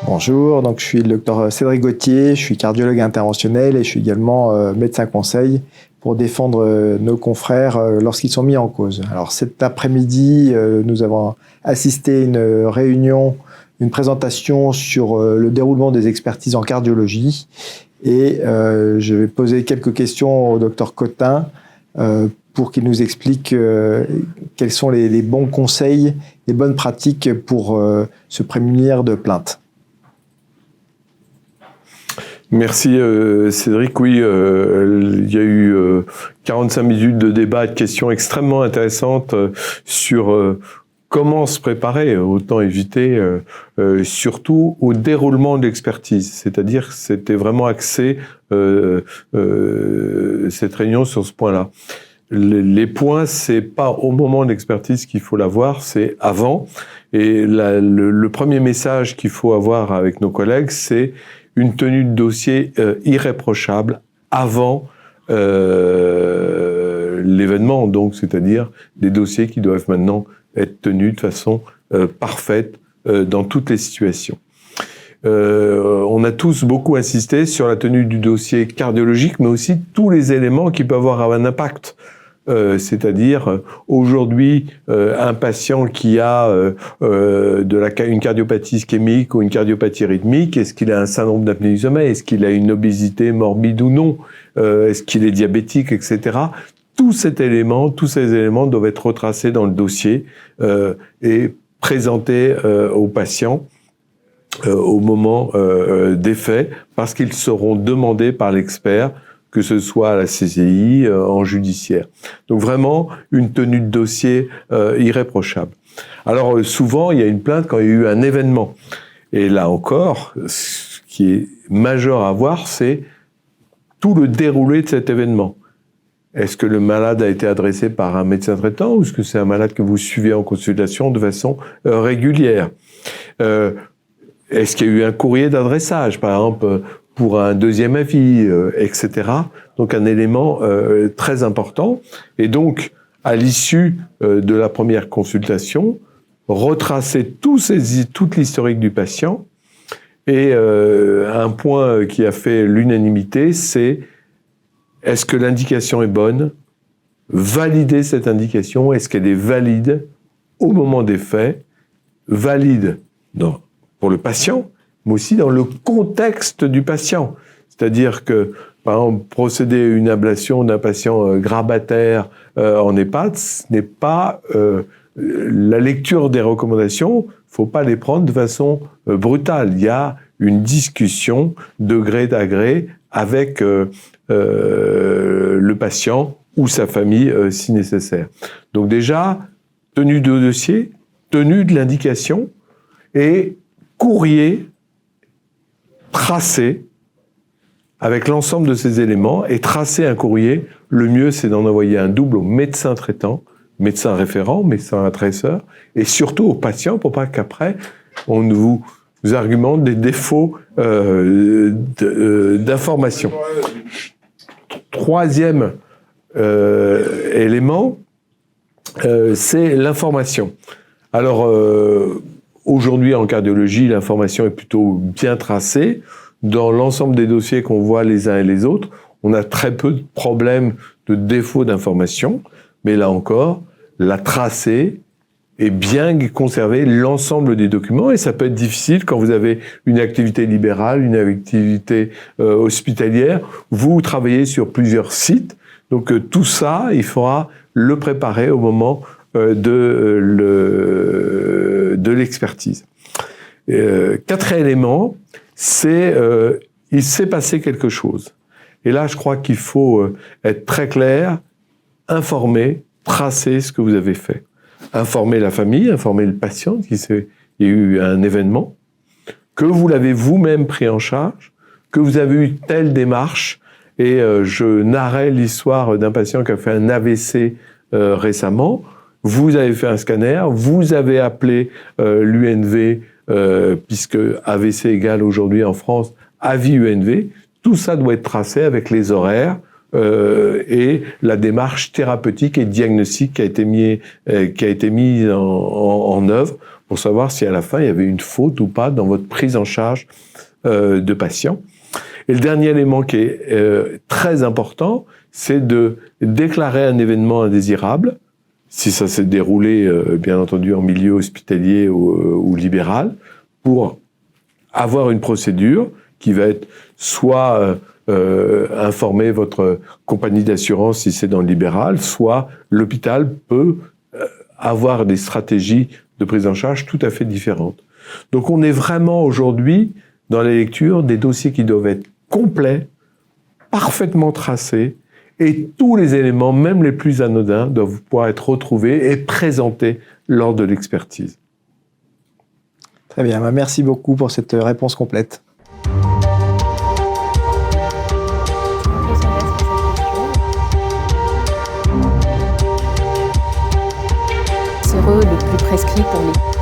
Bonjour, donc je suis le docteur Cédric Gauthier, je suis cardiologue interventionnel et je suis également médecin conseil pour défendre nos confrères lorsqu'ils sont mis en cause. Alors cet après-midi, nous avons assisté à une réunion, une présentation sur le déroulement des expertises en cardiologie et je vais poser quelques questions au docteur Cotin pour qu'il nous explique quels sont les bons conseils, les bonnes pratiques pour se prémunir de plaintes. Merci Cédric. Oui, il y a eu 45 minutes de débat et de questions extrêmement intéressantes sur comment se préparer, autant éviter, surtout au déroulement de l'expertise. C'est-à-dire que c'était vraiment axé cette réunion sur ce point-là. Les points, c'est pas au moment de l'expertise qu'il faut l'avoir, c'est avant. Et le premier message qu'il faut avoir avec nos collègues, c'est une tenue de dossier irréprochable avant l'événement, donc c'est-à-dire des dossiers qui doivent maintenant être tenus de façon parfaite dans toutes les situations. On a tous beaucoup insisté sur la tenue du dossier cardiologique, mais aussi tous les éléments qui peuvent avoir un impact. C'est-à-dire aujourd'hui un patient qui a une cardiopathie ischémique ou une cardiopathie rythmique, est-ce qu'il a un syndrome d'apnée du sommeil, est-ce qu'il a une obésité morbide ou non, est-ce qu'il est diabétique, etc. Tous ces éléments doivent être retracés dans le dossier et présentés aux patients au moment des faits, parce qu'ils seront demandés par l'expert, que ce soit à la CCI, en judiciaire. Donc vraiment, une tenue de dossier irréprochable. Alors souvent, il y a une plainte quand il y a eu un événement. Et là encore, ce qui est majeur à voir, c'est tout le déroulé de cet événement. Est-ce que le malade a été adressé par un médecin traitant ou est-ce que c'est un malade que vous suivez en consultation de façon régulière? Est-ce qu'il y a eu un courrier d'adressage, par exemple, pour un deuxième avis, etc. Donc un élément très important. Et donc, à l'issue de la première consultation, retracer toute l'historique du patient. Et un point qui a fait l'unanimité, c'est est-ce que l'indication est bonne? Valider cette indication, est-ce qu'elle est valide au moment des faits? Valide pour le patient, mais aussi dans le contexte du patient. C'est-à-dire que, par exemple, procéder à une ablation d'un patient grabataire en EHPAD, ce n'est pas la lecture des recommandations, il ne faut pas les prendre de façon brutale. Il y a une discussion de gré à gré avec le patient ou sa famille si nécessaire. Donc déjà, tenue de dossier, tenue de l'indication et courrier tracé avec l'ensemble de ces éléments et tracer un courrier. Le mieux, c'est d'en envoyer un double au médecin traitant, médecin référent, médecin adresseur, et surtout au patient pour pas qu'après, on vous argumente des défauts d'information. Troisième élément, c'est l'information. Alors, aujourd'hui, en cardiologie, l'information est plutôt bien tracée. Dans l'ensemble des dossiers qu'on voit les uns et les autres, on a très peu de problèmes de défaut d'information, mais là encore, la tracer et bien conserver l'ensemble des documents, et ça peut être difficile quand vous avez une activité libérale, une activité hospitalière, vous travaillez sur plusieurs sites, donc tout ça, il faudra le préparer au moment de l'expertise. Quatrième élément, c'est il s'est passé quelque chose. Et là, je crois qu'il faut être très clair, informer, tracer ce que vous avez fait. Informer la famille, informer le patient qu'il y a eu un événement, que vous l'avez vous-même pris en charge, que vous avez eu telle démarche. Et je narrais l'histoire d'un patient qui a fait un AVC récemment. Vous avez fait un scanner, vous avez appelé l'UNV, puisque AVC égale aujourd'hui en France avis UNV. Tout ça doit être tracé avec les horaires et la démarche thérapeutique et diagnostique qui a été mise en œuvre pour savoir si à la fin il y avait une faute ou pas dans votre prise en charge de patient. Et le dernier élément qui est très important, c'est de déclarer un événement indésirable, si ça s'est déroulé, bien entendu, en milieu hospitalier ou libéral, pour avoir une procédure qui va être soit informer votre compagnie d'assurance si c'est dans le libéral, soit l'hôpital peut avoir des stratégies de prise en charge tout à fait différentes. Donc on est vraiment aujourd'hui dans la lecture des dossiers qui doivent être complets, parfaitement tracés, et tous les éléments, même les plus anodins, doivent pouvoir être retrouvés et présentés lors de l'expertise. Très bien, merci beaucoup pour cette réponse complète. C'est le plus prescrit pour les